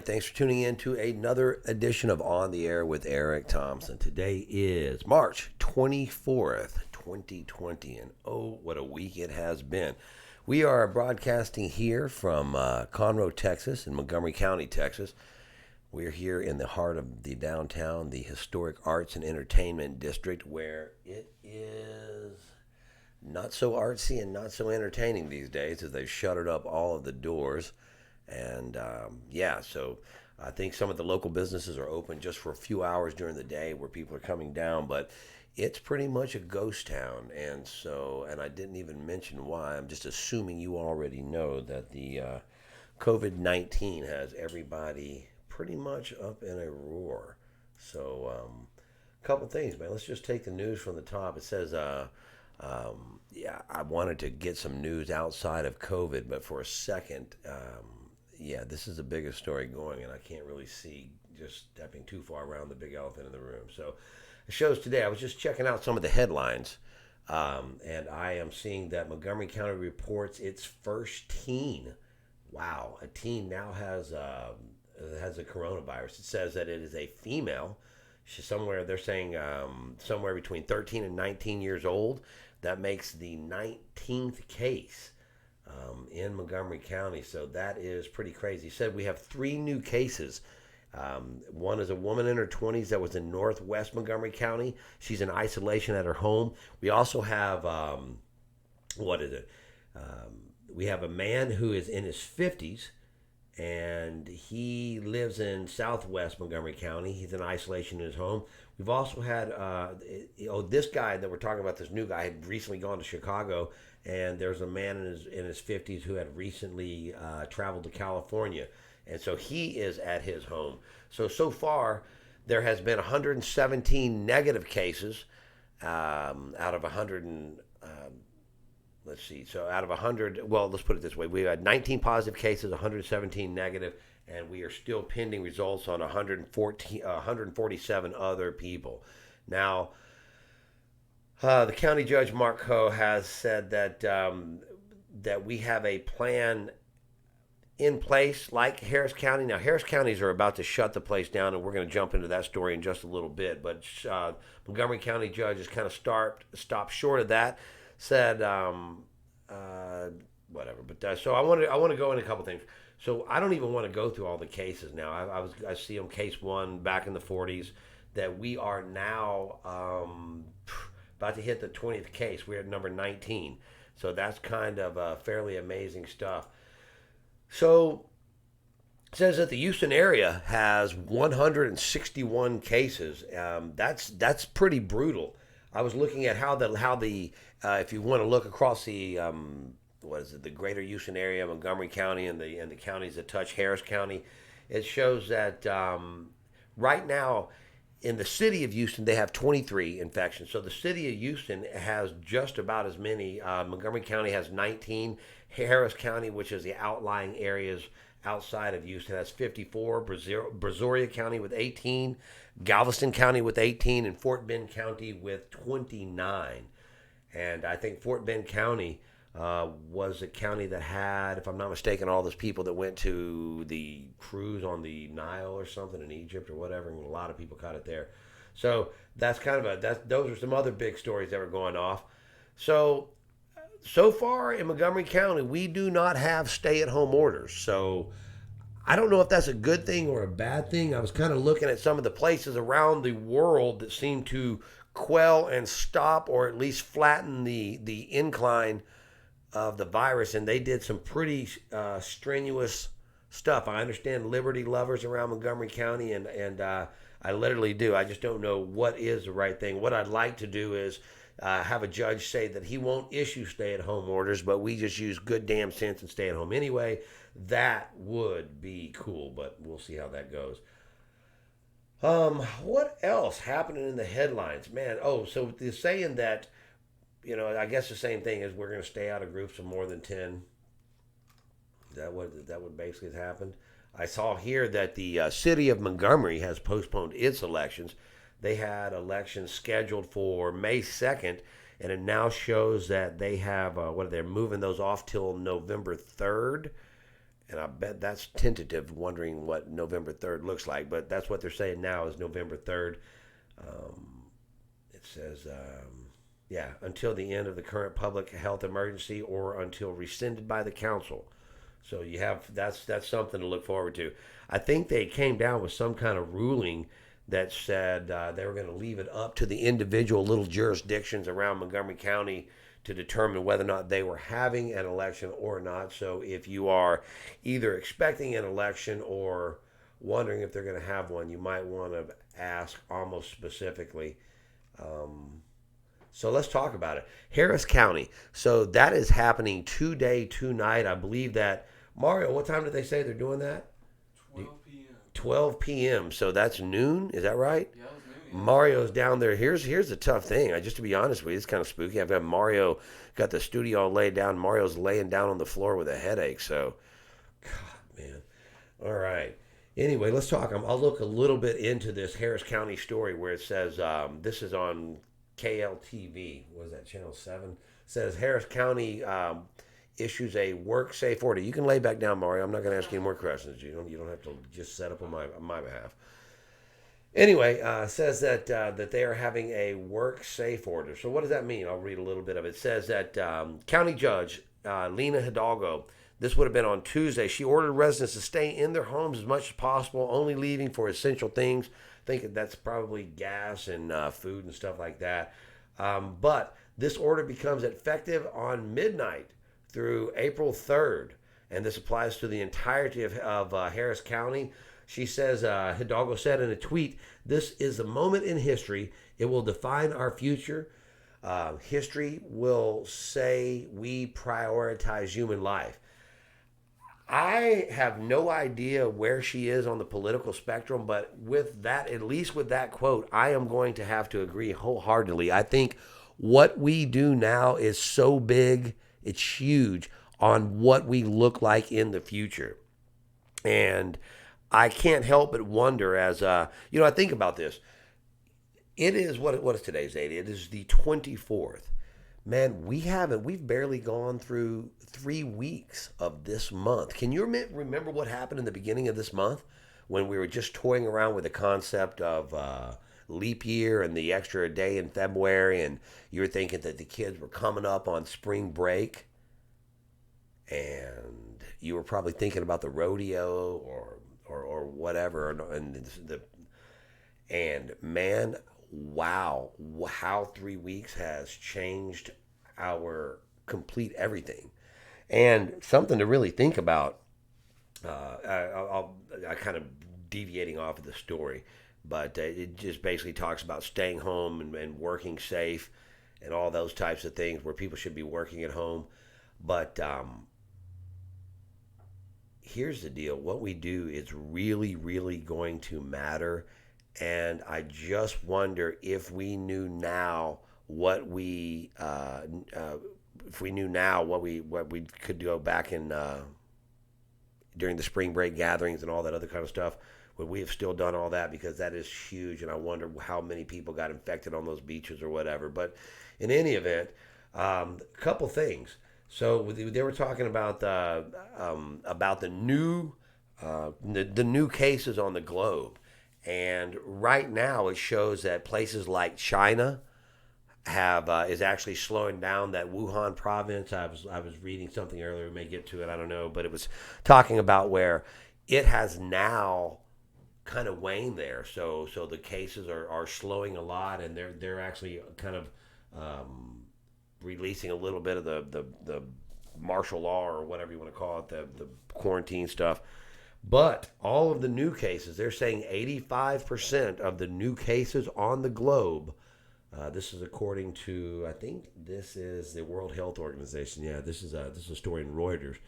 thanks for tuning in to another edition of On the Air with Eric Thompson. Today is March 24th, 2020, and oh, what a week it has been. We are broadcasting here from Conroe, Texas, in Montgomery County, Texas. We're here in the heart of the downtown, the historic arts and entertainment district, where it is not so artsy and not so entertaining these days as they've shuttered up all of the doors. And so I think some of the local businesses are open just for a few hours during the day where people are coming down, but it's pretty much a ghost town. And I didn't even mention why. I'm just assuming you already know that the COVID-19 has everybody pretty much up in a roar. So a couple things, man. Let's just take the news from the top. It says, I wanted to get some news outside of COVID, but for a second, this is the biggest story going, and I can't really see just stepping too far around the big elephant in the room. So it shows today, I was just checking out some of the headlines, and I am seeing that Montgomery County reports its first teen. Wow, a teen now has a coronavirus. It says that it is a female. She's somewhere, they're saying somewhere between 13 and 19 years old. That makes the 19th case in Montgomery County, so that is pretty crazy. He said we have 3 new cases. One is a woman in her 20s that was in northwest Montgomery County. She's in isolation at her home. We also have, we have a man who is in his 50s, and he lives in southwest Montgomery County. He's in isolation in his home. We've also had, this guy that we're talking about, this new guy, had recently gone to Chicago, and there's a man in his 50s who had recently traveled to California, and so he is at his home. So far, there has been 117 negative cases out of 100 let's see. So out of 100, well, let's put it this way. We had 19 positive cases, 117 negative, and we are still pending results on 147 other people. Now, the county judge, Mark Coe, has said that that we have a plan in place like Harris County. Now, Harris counties are about to shut the place down, and we're going to jump into that story in just a little bit. But Montgomery County judge has kind of stopped short of that. Said whatever, but so I want to go into a couple things. So I don't even want to go through all the cases now. I see them case 1 back in the 40s that we are now about to hit the 20th case. We're at number 19, so that's kind of fairly amazing stuff. So it says that the Houston area has 161 cases. That's pretty brutal. I was looking at how the if you want to look across the the greater Houston area, Montgomery County, and the counties that touch Harris County, it shows that right now in the city of Houston they have 23 infections. So the city of Houston has just about as many. Montgomery County has 19. Harris County, which is the outlying areas outside of Houston, has 54. Brazoria County with 18. Galveston County with 18, and Fort Bend County with 29. And I think Fort Bend County was a county that had, if I'm not mistaken, all those people that went to the cruise on the Nile or something in Egypt or whatever, and a lot of people caught it there. So that's kind of those are some other big stories that were going off. So far in Montgomery County, we do not have stay-at-home orders. So I don't know if that's a good thing or a bad thing. I was kind of looking at some of the places around the world that seem to quell and stop or at least flatten the incline of the virus, and they did some pretty strenuous stuff. I understand liberty lovers around Montgomery County, and I literally do. I just don't know what is the right thing. What I'd like to do is have a judge say that he won't issue stay-at-home orders, but we just use good damn sense and stay at home anyway. That would be cool, but we'll see how that goes. What else happening in the headlines, man? Oh, so they're saying that, I guess the same thing is we're going to stay out of groups of more than 10. That what basically has happened. I saw here that the city of Montgomery has postponed its elections. They had elections scheduled for May 2nd, and it now shows that they have they're moving those off till November 3rd. And I bet that's tentative, wondering what November 3rd looks like. But that's what they're saying now is November 3rd. It says, yeah, until the end of the current public health emergency or until rescinded by the council. So you have that's something to look forward to. I think they came down with some kind of ruling that said they were going to leave it up to the individual little jurisdictions around Montgomery County to determine whether or not they were having an election or not. So if you are either expecting an election or wondering if they're going to have one, you might want to ask almost specifically. So let's talk about it. Harris County. So that is happening today, tonight. I believe that, Mario, what time did they say they're doing that? 12 p.m. 12 p.m. So that's noon. Is that right? Yeah, it was noon. Yeah. Mario's down there. Here's the tough thing. Just to be honest with you, it's kind of spooky. I've got Mario, got the studio all laid down. Mario's laying down on the floor with a headache. So, God, man. All right. Anyway, let's talk. I'll look a little bit into this Harris County story where it says this is on KLTV. What is that, Channel 7? It says Harris County issues a work safe order. You can lay back down, Mario. I'm not going to ask you any more questions. You don't have to just set up on my behalf. Anyway, says that they are having a work safe order. So what does that mean? I'll read a little bit of it. It says that County Judge Lena Hidalgo, this would have been on Tuesday, she ordered residents to stay in their homes as much as possible, only leaving for essential things. I think that's probably gas and food and stuff like that. But this order becomes effective on midnight through April 3rd, and this applies to the entirety of Harris County. She says, Hidalgo said in a tweet, "This is a moment in history. It will define our future. History will say we prioritize human life." I have no idea where she is on the political spectrum, but with that, at least with that quote, I am going to have to agree wholeheartedly. I think what we do now is so big, it's huge on what we look like in the future. And I can't help but wonder as, I think about this. It is, what is today's date? It is the 24th. Man, we've barely gone through 3 weeks of this month. Can you remember what happened in the beginning of this month when we were just toying around with the concept of leap year and the extra day in February, and you were thinking that the kids were coming up on spring break, and you were probably thinking about the rodeo or whatever, and man, wow, how 3 weeks has changed our complete everything. And something to really think about. I kind of deviating off of the story, but it just basically talks about staying home and working safe and all those types of things where people should be working at home. But here's the deal. What we do is really, really going to matter. And I just wonder if we knew now what we could go back in during the spring break gatherings and all that other kind of stuff. Would we have still done all that? Because that is huge, and I wonder how many people got infected on those beaches or whatever. But in any event, a couple things. So they were talking about the new cases on the globe. And right now, it shows that places like China is actually slowing down. That Wuhan province. I was reading something earlier. We may get to it. I don't know, but it was talking about where it has now kind of waned there. So the cases are slowing a lot, and they're actually kind of releasing a little bit of the martial law or whatever you want to call it, the quarantine stuff. But all of the new cases, they're saying 85% of the new cases on the globe, this is according to, I think this is the World Health Organization. Yeah, this is a story in Reuters.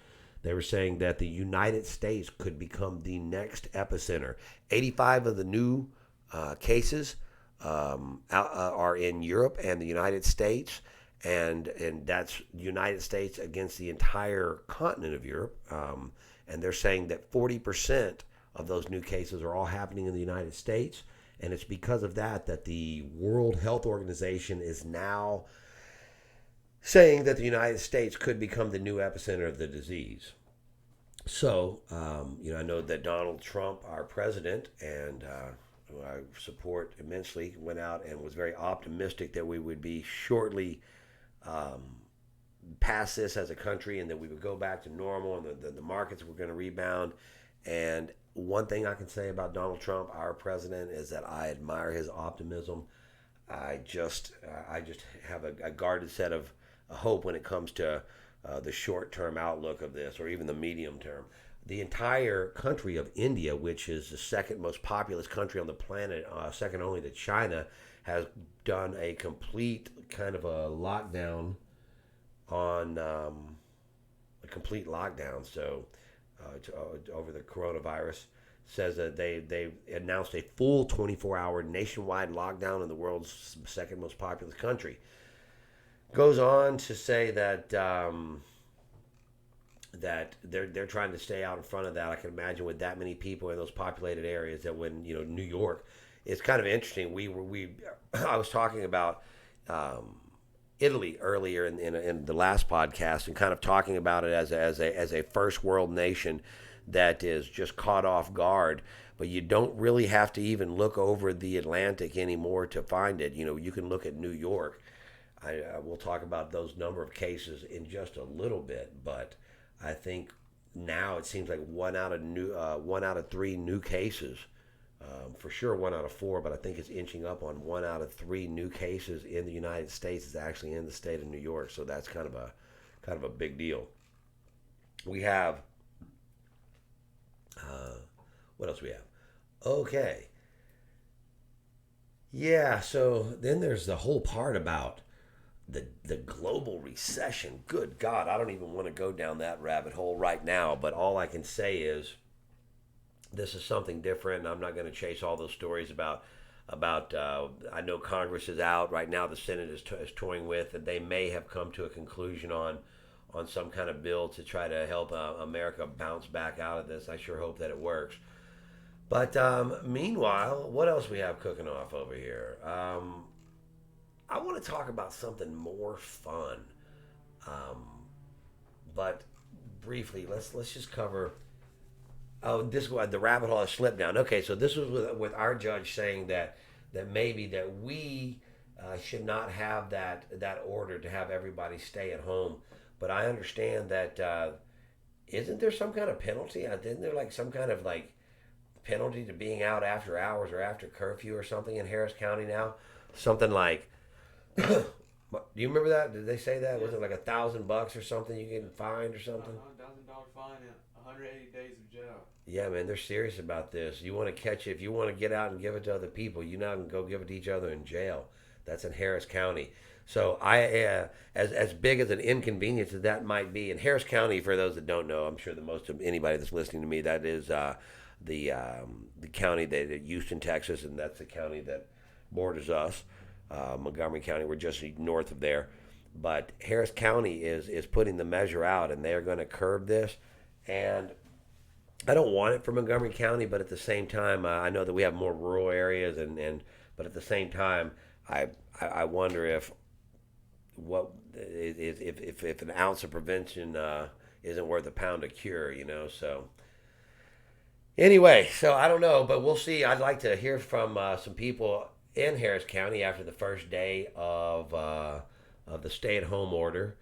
They were saying that the United States could become the next epicenter. 85 of the new cases are in Europe and the United States, and that's United States against the entire continent of Europe. And they're saying that 40% of those new cases are all happening in the United States. And it's because of that the World Health Organization is now saying that the United States could become the new epicenter of the disease. So, I know that Donald Trump, our president, and who I support immensely, went out and was very optimistic that we would be shortly um, past this as a country and that we would go back to normal and the markets were going to rebound. And one thing I can say about Donald Trump, our president, is that I admire his optimism. I just have a guarded set of hope when it comes to the short term outlook of this, or even the medium term. The entire country of India, which is the second most populous country on the planet, second only to China, has done a complete kind of a lockdown on a complete lockdown. So over the coronavirus, says that they announced a full 24-hour nationwide lockdown in the world's second most populous country. Goes on to say that that they're trying to stay out in front of that. I can imagine with that many people in those populated areas that when New York, it's kind of interesting. I was talking about Italy earlier in the last podcast and kind of talking about it as a first world nation that is just caught off guard. But you don't really have to even look over the Atlantic anymore to find it. You can look at New York. We'll talk about those number of cases in just a little bit, but I think now it seems like one out of three new cases, for sure 1 out of 4, but I think it's inching up on 1 out of 3 new cases in the United States is actually in the state of New York. So that's kind of a big deal. We have what else we have? Okay. Yeah, so then there's the whole part about the global recession. Good God, I don't even want to go down that rabbit hole right now, but all I can say is this is something different. I'm not going to chase all those stories about I know Congress is out right now. The Senate is toying with, and they may have come to a conclusion on some kind of bill to try to help America bounce back out of this. I sure hope that it works. But meanwhile, what else we have cooking off over here? I want to talk about something more fun. But briefly, let's just cover. Oh, the rabbit hole has slipped down. Okay, so this was with our judge saying that maybe that we should not have that order to have everybody stay at home. But I understand that isn't there some kind of penalty? Isn't there like some kind of like penalty to being out after hours or after curfew or something in Harris County now? Something like, do you remember that? Did they say that? Yeah. Was it like $1,000 or something? You getting fined or something? $1,000 fine and 180 days of jail. Yeah, man, they're serious about this. You want to catch it. If you want to get out and give it to other people, you now can go give it to each other in jail. That's in Harris County. So as big as an inconvenience as that might be, in Harris County, for those that don't know, I'm sure that most of anybody that's listening to me, that is the county that Houston, Texas, and that's the county that borders us. Montgomery County, we're just north of there. But Harris County is putting the measure out, and they're going to curb this. And I don't want it for Montgomery County, but at the same time, I know that we have more rural areas, but at the same time, I wonder if an ounce of prevention isn't worth a pound of cure, So anyway, so I don't know, but we'll see. I'd like to hear from some people in Harris County after the first day of the stay-at-home order.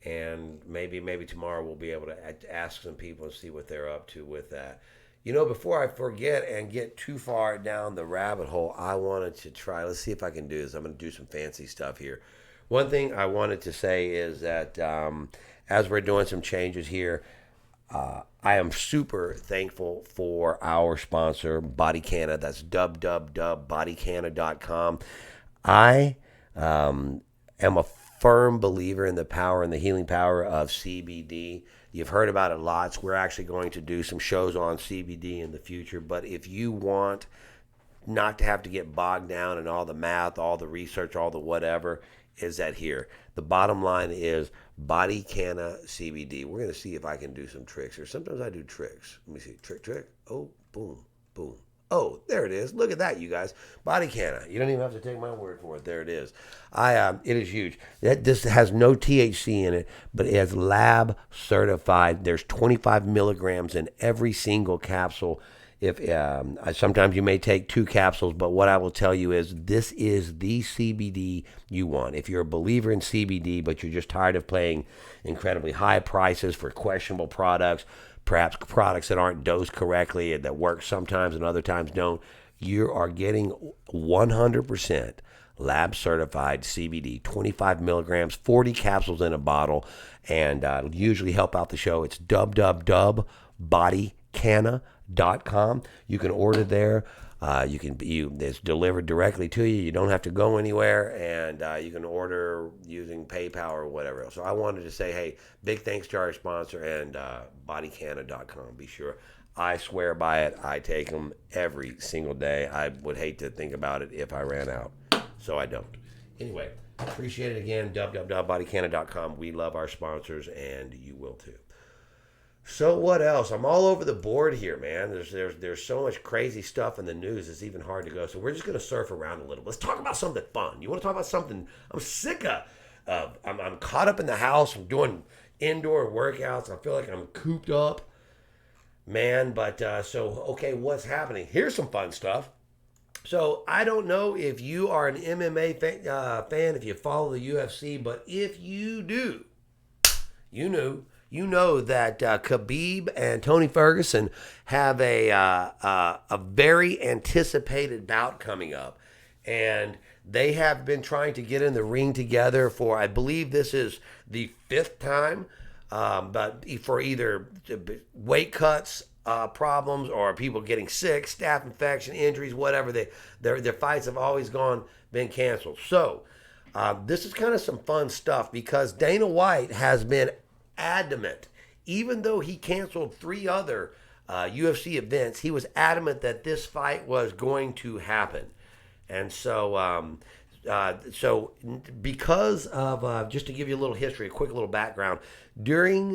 And maybe tomorrow we'll be able to ask some people and see what they're up to with that. Before I forget and get too far down the rabbit hole, I wanted to try. Let's see if I can do this. I'm going to do some fancy stuff here. One thing I wanted to say is that as we're doing some changes here, I am super thankful for our sponsor, Body Canna. That's www.bodycanna.com. I am a firm believer in the power and the healing power of CBD. You've heard about it lots. We're actually going to do some shows on CBD in the future. But if you want not to have to get bogged down in all the math, all the research, all the whatever, is that here. The bottom line is Body Canna CBD. We're going to see if I can do some tricks here. Sometimes I do tricks. Let me see. Trick. Oh, boom, boom. Oh, there it is. Look at that, you guys. Body Canna. You don't even have to take my word for it. There it is. It is huge. This has no THC in it, but it is lab certified. There's 25 milligrams in every single capsule. If sometimes you may take 2 capsules, but what I will tell you is this is the CBD you want. If you're a believer in CBD, but you're just tired of paying incredibly high prices for questionable products, perhaps products that aren't dosed correctly and that work sometimes and other times don't, you are getting 100% lab certified CBD, 25 milligrams, 40 capsules in a bottle, and usually help out the show. It's www.bodycanna.com. You can order there. It's delivered directly to you. You don't have to go anywhere, and you can order using PayPal or whatever else. So I wanted to say, hey, big thanks to our sponsor and bodycanna.com. Be sure. I swear by it. I take them every single day. I would hate to think about it if I ran out, so I don't. Anyway, appreciate it again. www.bodycanna.com. We love our sponsors, and you will too. So what else? I'm all over the board here, man. There's so much crazy stuff in the news. It's even hard to go. So we're just gonna surf around a little. Let's talk about something fun. You want to talk about something I'm sick of? I'm caught up in the house. I'm doing indoor workouts. I feel like I'm cooped up, man. But okay, what's happening? Here's some fun stuff. So I don't know if you are an MMA fan, if you follow the UFC, but if you do, you know that KHABIB and Tony Ferguson have a very anticipated bout coming up. And they have been trying to get in the ring together for, I believe this is the 5th time, but for either weight cuts problems or people getting sick, staph infection, injuries, whatever. Their fights have always been canceled. So this is kind of some fun stuff because Dana White has been adamant, even though he canceled 3 other UFC events, he was adamant that this fight was going to happen. And so because of, just to give you a little history, a quick little background, during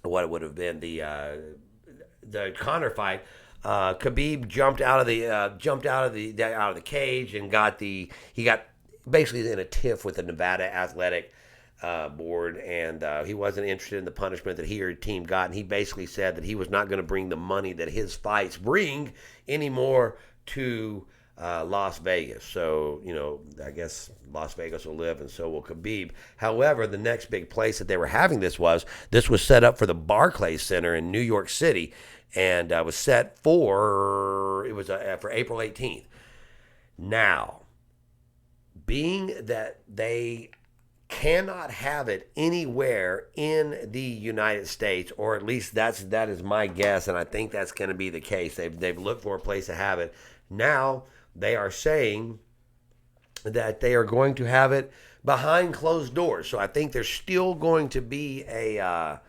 what would have been the Conor fight, KHABIB jumped out of the cage and he got basically in a tiff with the Nevada Athletic board, and he wasn't interested in the punishment that he or his team got, and he basically said that he was not going to bring the money that his fights bring anymore to Las Vegas. So, I guess Las Vegas will live, and so will KHABIB. However, the next big place that they were having this was set up for the Barclays Center in New York City, and was set for April 18th. Now, being that they cannot have it anywhere in the United States, or at least that is my guess, and I think that's going to be the case. They've looked for a place to have it. Now they are saying that they are going to have it behind closed doors. So I think there's still going to be a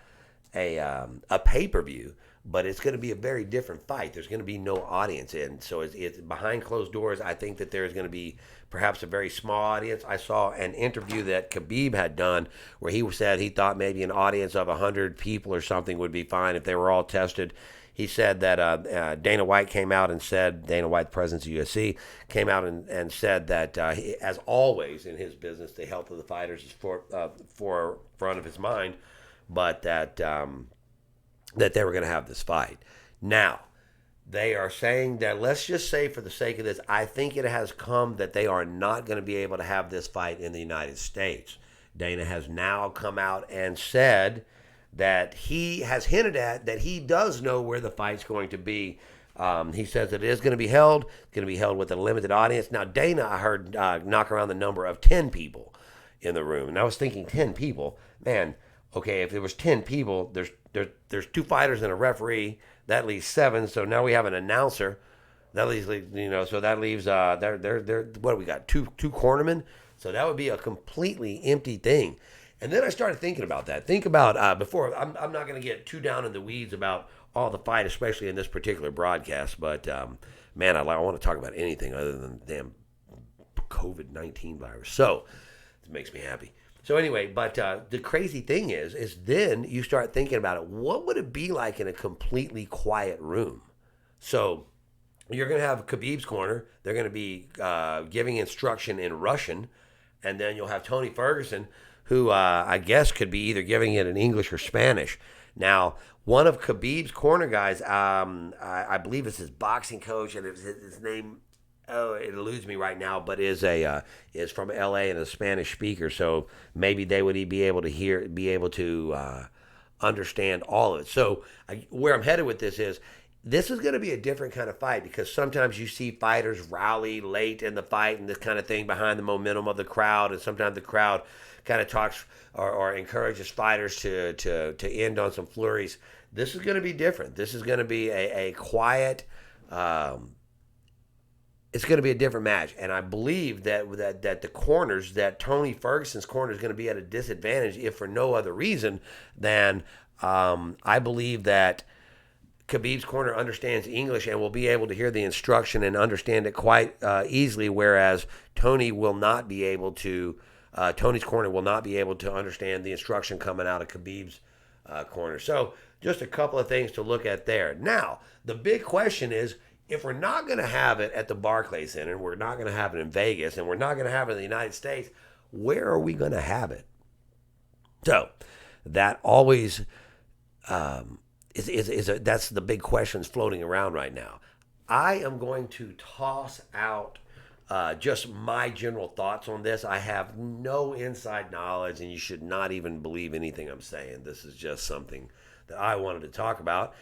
pay-per-view, but it's going to be a very different fight. There's going to be no audience in, so it's behind closed doors. I think that there's going to be perhaps a very small audience. I saw an interview that KHABIB had done where he said he thought maybe an audience of 100 people or something would be fine if they were all tested. He said that Dana White came out and said, Dana White, the president of UFC, came out and said that, as always in his business, the health of the fighters is forefront of his mind, but that they were going to have this fight. Now, they are saying that, let's just say for the sake of this, I think it has come that they are not going to be able to have this fight in the United States. Dana has now come out and said that he has hinted at that he does know where the fight's going to be. He says that it is going to be held. It's going to be held with a limited audience. Now, Dana, I heard knock around the number of 10 people in the room. And I was thinking 10 people. Man, okay, if there was 10 people, there's 2 fighters and a referee. That leaves 7. So now we have an announcer. That leaves, so that leaves what do we got? Two cornermen. So that would be a completely empty thing. And then I started thinking about that. Think about before. I'm not going to get too down in the weeds about all the fight, especially in this particular broadcast. But man, I want to talk about anything other than the damn COVID-19 virus. So it makes me happy. So anyway, but the crazy thing is then you start thinking about it. What would it be like in a completely quiet room? So you're going to have Khabib's corner. They're going to be giving instruction in Russian. And then you'll have Tony Ferguson, who I guess could be either giving it in English or Spanish. Now, one of Khabib's corner guys, I believe it's his boxing coach, and his name, oh, it eludes me right now, but is from L.A. and a Spanish speaker. So maybe they would be able to understand all of it. So where I'm headed with this is going to be a different kind of fight, because sometimes you see fighters rally late in the fight and this kind of thing behind the momentum of the crowd, and sometimes the crowd kind of talks or encourages fighters to end on some flurries. This is going to be different. This is going to be a quiet. It's going to be a different match, and I believe that the corners, that Tony Ferguson's corner is going to be at a disadvantage, if for no other reason than I believe that Khabib's corner understands English and will be able to hear the instruction and understand it quite easily, whereas Tony will not be able to. Tony's corner will not be able to understand the instruction coming out of Khabib's corner. So just a couple of things to look at there. Now, the big question is, if we're not going to have it at the Barclays Center, we're not going to have it in Vegas, and we're not going to have it in the United States, where are we going to have it? So that always that's the big questions floating around right now. I am going to toss out just my general thoughts on this. I have no inside knowledge, and you should not even believe anything I'm saying. This is just something that I wanted to talk about,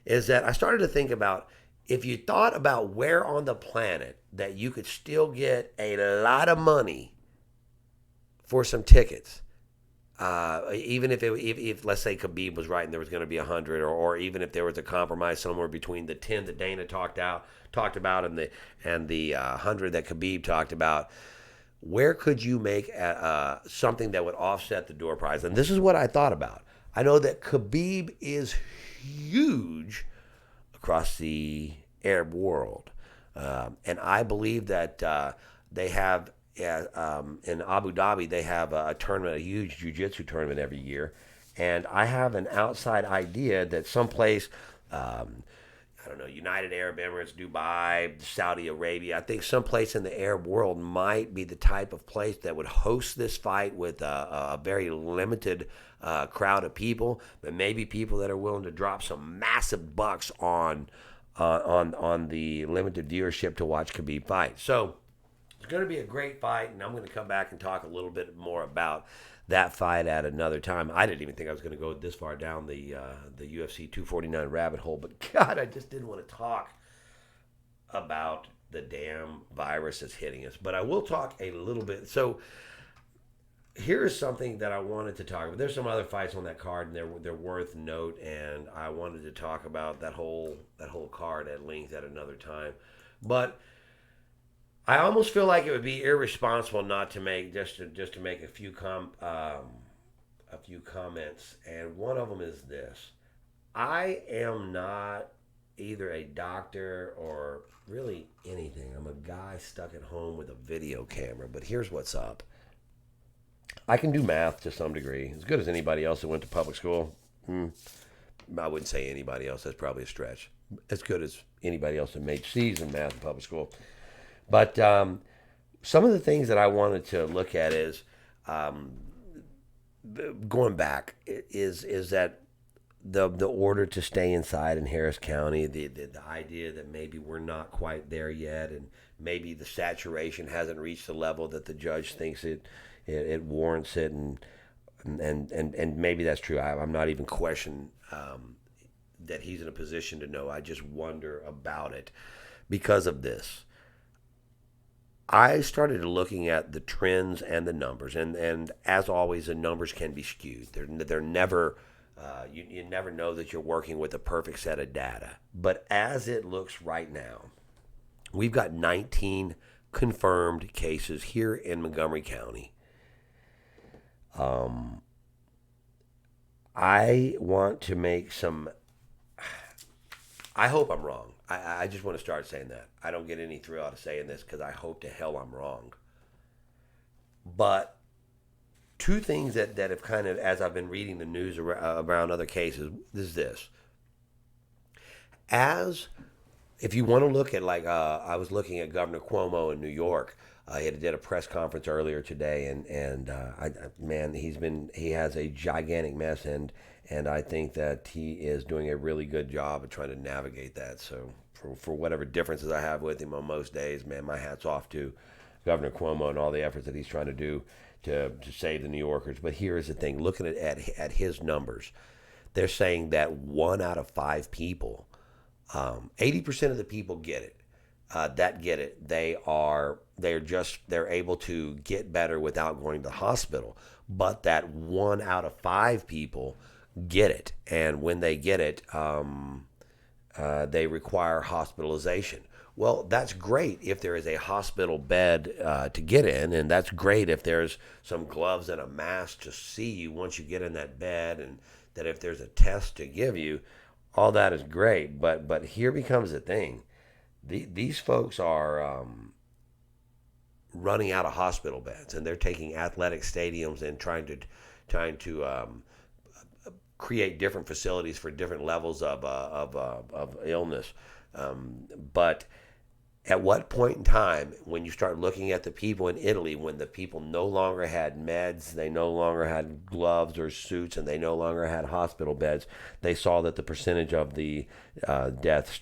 is that I started to think about, if you thought about where on the planet that you could still get a lot of money for some tickets, even if let's say Khabib was right and there was going to be 100, or even if there was a compromise somewhere between the 10 that Dana talked about and the 100 that Khabib talked about, where could you make something that would offset the door prize? And this is what I thought about. I know that Khabib is huge across the Arab world, and I believe that they have. In Abu Dhabi, they have a tournament, a huge jiu-jitsu tournament every year. And I have an outside idea that someplace, I don't know, United Arab Emirates, Dubai, Saudi Arabia, I think someplace in the Arab world might be the type of place that would host this fight with a very limited crowd of people, but maybe people that are willing to drop some massive bucks on the limited viewership to watch Khabib fight. So it's going to be a great fight, and I'm going to come back and talk a little bit more about that fight at another time. I didn't even think I was going to go this far down the UFC 249 rabbit hole, but God, I just didn't want to talk about the damn virus that's hitting us. But I will talk a little bit. So here is something that I wanted to talk about. There's some other fights on that card, and they're worth note, and I wanted to talk about that whole card at length at another time. But I almost feel like it would be irresponsible not to make just to make a few comments, and one of them is this: I am not either a doctor or really anything. I'm a guy stuck at home with a video camera. But here's what's up: I can do math to some degree, as good as anybody else that went to public school. I wouldn't say anybody else. That's probably a stretch. As good as anybody else that made C's in math in public school. But some of the things that I wanted to look at is going back is that the order to stay inside in Harris County, the idea that maybe we're not quite there yet, and maybe the saturation hasn't reached the level that the judge thinks it warrants it, and maybe that's true. I'm not even questioning that he's in a position to know. I just wonder about it because of this. I started looking at the trends and the numbers, and as always, the numbers can be skewed. They're never, you never know that you're working with a perfect set of data. But as it looks right now, we've got 19 confirmed cases here in Montgomery County. I want to make some, I hope I'm wrong. I just want to start saying that. I don't get any thrill out of saying this because I hope to hell I'm wrong. But two things that have kind of, as I've been reading the news around other cases, is this. As if you want to look at like I was looking at Governor Cuomo in New York. He did a press conference earlier today, and man, he has a gigantic mess, and I think that he is doing a really good job of trying to navigate that. So for whatever differences I have with him on most days, man, my hat's off to Governor Cuomo and all the efforts that he's trying to do to save the New Yorkers. But here is the thing: looking at his numbers, they're saying that 1 out of 5 people, 80% of the people get it. That get it. They're able to get better without going to the hospital. But that 1 out of 5 people get it, and when they get it, they require hospitalization. Well, that's great if there is a hospital bed to get in, and that's great if there's some gloves and a mask to see you once you get in that bed, and that if there's a test to give you, all that is great. But here becomes the thing. These folks are running out of hospital beds, and they're taking athletic stadiums and trying to create different facilities for different levels of illness. But at what point in time, when you start looking at the people in Italy, when the people no longer had meds, they no longer had gloves or suits, and they no longer had hospital beds, they saw that the percentage of the deaths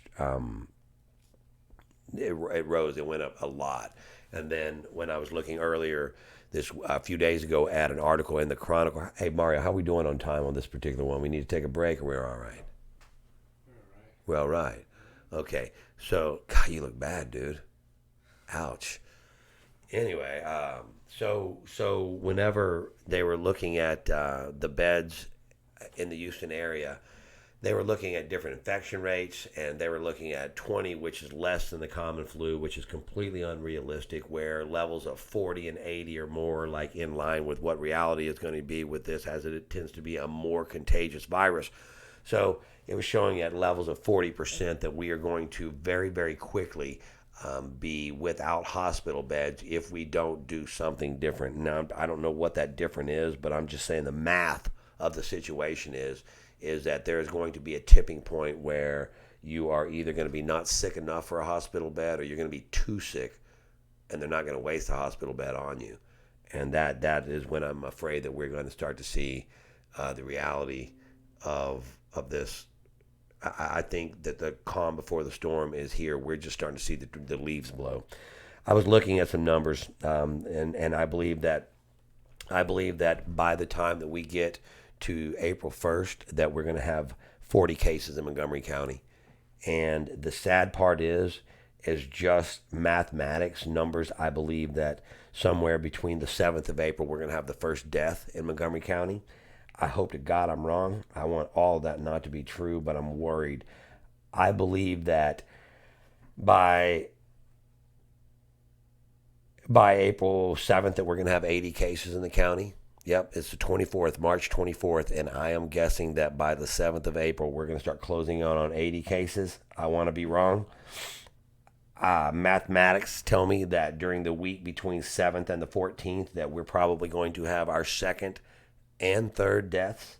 it rose. It went up a lot. And then when I was looking earlier a few days ago at an article in the Chronicle, hey Mario, how are we doing on time on this particular one? We need to take a break, or we're all right? We're all right. Okay. So, God, you look bad, dude. Ouch. Anyway, so whenever they were looking at the beds in the Houston area, they were looking at different infection rates, and they were looking at 20, which is less than the common flu, which is completely unrealistic, where levels of 40 and 80 are more like in line with what reality is going to be with this, as it tends to be a more contagious virus. So it was showing at levels of 40% that we are going to very, very quickly be without hospital beds if we don't do something different. Now, I don't know what that different is, but I'm just saying the math of the situation is that there is going to be a tipping point where you are either going to be not sick enough for a hospital bed, or you're going to be too sick, and they're not going to waste a hospital bed on you. And that is when I'm afraid that we're going to start to see the reality of this. I think that the calm before the storm is here. We're just starting to see the leaves blow. I was looking at some numbers, and I believe that by the time that we get to April 1st, that we're going to have 40 cases in Montgomery County. And the sad part is just mathematics numbers. I believe that somewhere between the 7th of April, we're going to have the first death in Montgomery County. I hope to God I'm wrong. I want all that not to be true, but I'm worried. I believe that by April 7th that we're going to have 80 cases in the county. Yep, it's the 24th, March 24th, and I am guessing that by the 7th of April, we're going to start closing out on 80 cases. I want to be wrong. Mathematics tell me that during the week between 7th and the 14th that we're probably going to have our second and third deaths.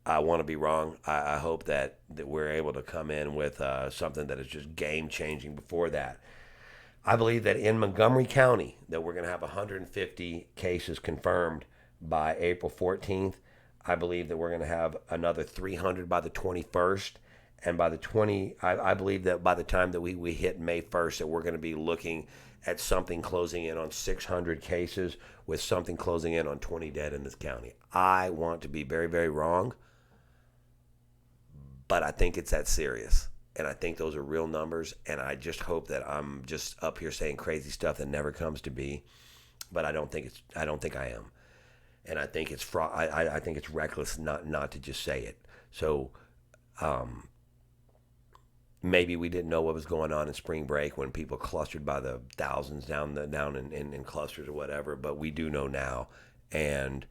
I want to be wrong. I hope that we're able to come in with something that is just game-changing before that. I believe that in Montgomery County that we're going to have 150 cases confirmed by April 14th. I believe that we're going to have another 300 by the 21st. And by the I believe that by the time that we hit May 1st, that we're going to be looking at something closing in on 600 cases with something closing in on 20 dead in this county. I want to be very, very wrong, but I think it's that serious. And I think those are real numbers, and I just hope that I'm just up here saying crazy stuff that never comes to be. But I don't think I am, and I think it's I think it's reckless not to just say it. So, maybe we didn't know what was going on in spring break when people clustered by the thousands down in clusters or whatever. But we do know now, and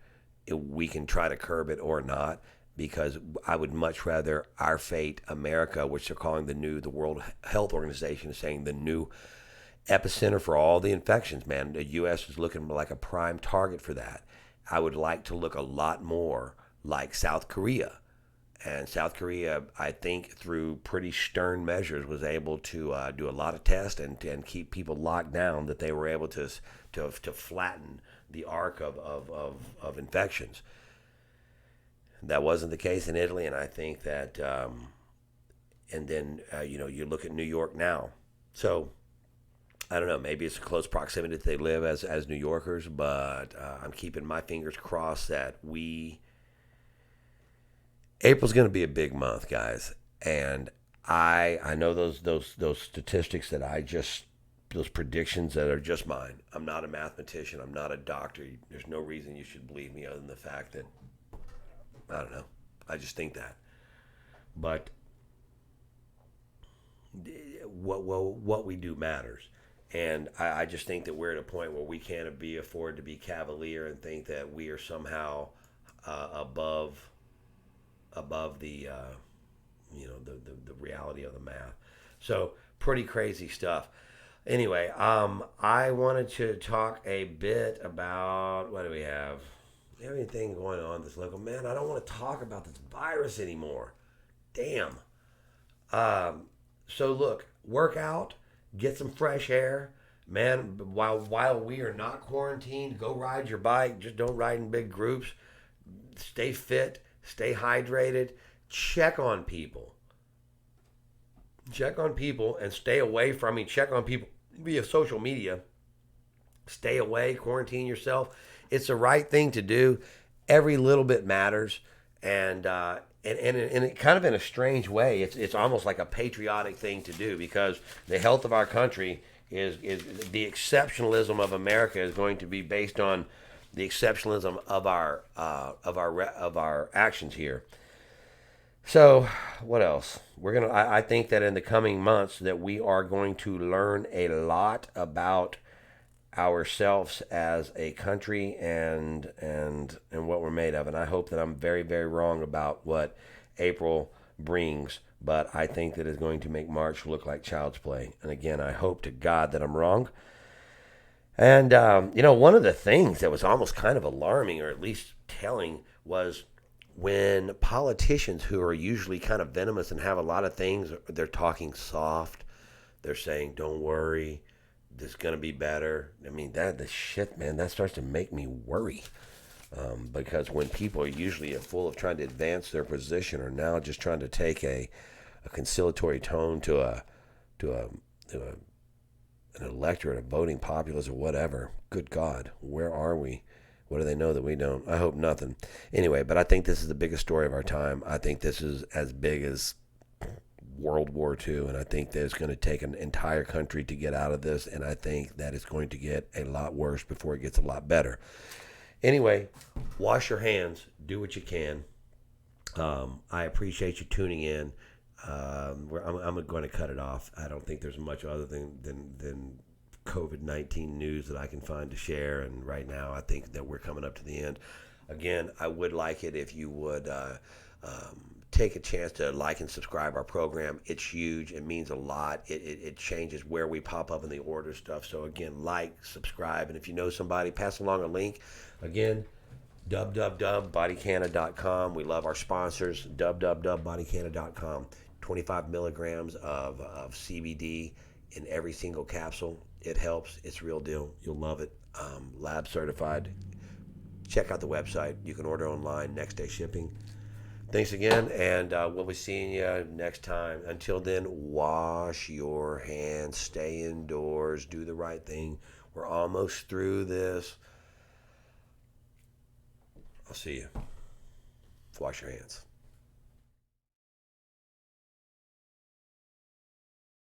we can try to curb it or not. Because I would much rather our fate, America, which they're calling the World Health Organization is saying the new epicenter for all the infections, man. The U.S. is looking like a prime target for that. I would like to look a lot more like South Korea And South Korea, I think, through pretty stern measures, was able to do a lot of tests and keep people locked down. That they were able to flatten the arc of infections. That wasn't the case in Italy, and I think that. And then you look at New York now. So I don't know. Maybe it's a close proximity that they live as New Yorkers, but I'm keeping my fingers crossed that April's going to be a big month, guys, and I know those statistics that those predictions that are just mine. I'm not a mathematician. I'm not a doctor. There's no reason you should believe me other than the fact that I don't know. I just think that, but what we do matters. And I just think that we're at a point where we can't afford to be cavalier and think that we are somehow above the the reality of the math. So pretty crazy stuff. Anyway, I wanted to talk a bit about what do we have? Do we have anything going on this local? Man, I don't want to talk about this virus anymore. Damn. So look, work out, get some fresh air. Man, while we are not quarantined, go ride your bike. Just don't ride in big groups. Stay fit, stay hydrated. Check on people. Check on people and stay away from me. Check on people via social media. Stay away, quarantine yourself. It's the right thing to do. Every little bit matters. And it kind of in a strange way, it's almost like a patriotic thing to do, because the health of our country is the exceptionalism of America is going to be based on the exceptionalism of our actions here. So what else? I think that in the coming months that we are going to learn a lot about ourselves as a country and what we're made of. And I hope that I'm very, very wrong about what April brings, but I think that it's going to make March look like child's play. And again, I hope to God that I'm wrong. And one of the things that was almost kind of alarming, or at least telling, was when politicians who are usually kind of venomous and have a lot of things, they're talking soft. They're saying, "Don't worry, this is going to be better." I mean, the shit, man, that starts to make me worry. Because when people are usually full of trying to advance their position, are now just trying to take a conciliatory tone to an electorate, a voting populace, or whatever. Good God, where are we? What do they know that we don't? I hope nothing. Anyway, but I think this is the biggest story of our time. I think this is as big as World War II, and I think that it's going to take an entire country to get out of this, and I think that it's going to get a lot worse before it gets a lot better. Anyway, wash your hands. Do what you can. I appreciate you tuning in. I'm going to cut it off. I don't think there's much other than COVID-19 news that I can find to share, and right now I think that we're coming up to the end. Again, I would like it if you would take a chance to like and subscribe our program. It's huge. It means a lot. It changes where we pop up in the order stuff. So again, like, subscribe, and if you know somebody, pass along a link. Again, www.bodycanna.com. We love our sponsors. www.bodycanna.com. 25 milligrams of CBD in every single capsule. It helps. It's real deal. You'll love it. Lab certified. Check out the website. You can order online, next day shipping. Thanks again, and we'll be seeing you next time. Until then, wash your hands, stay indoors, do the right thing. We're almost through this. I'll see you. Wash your hands.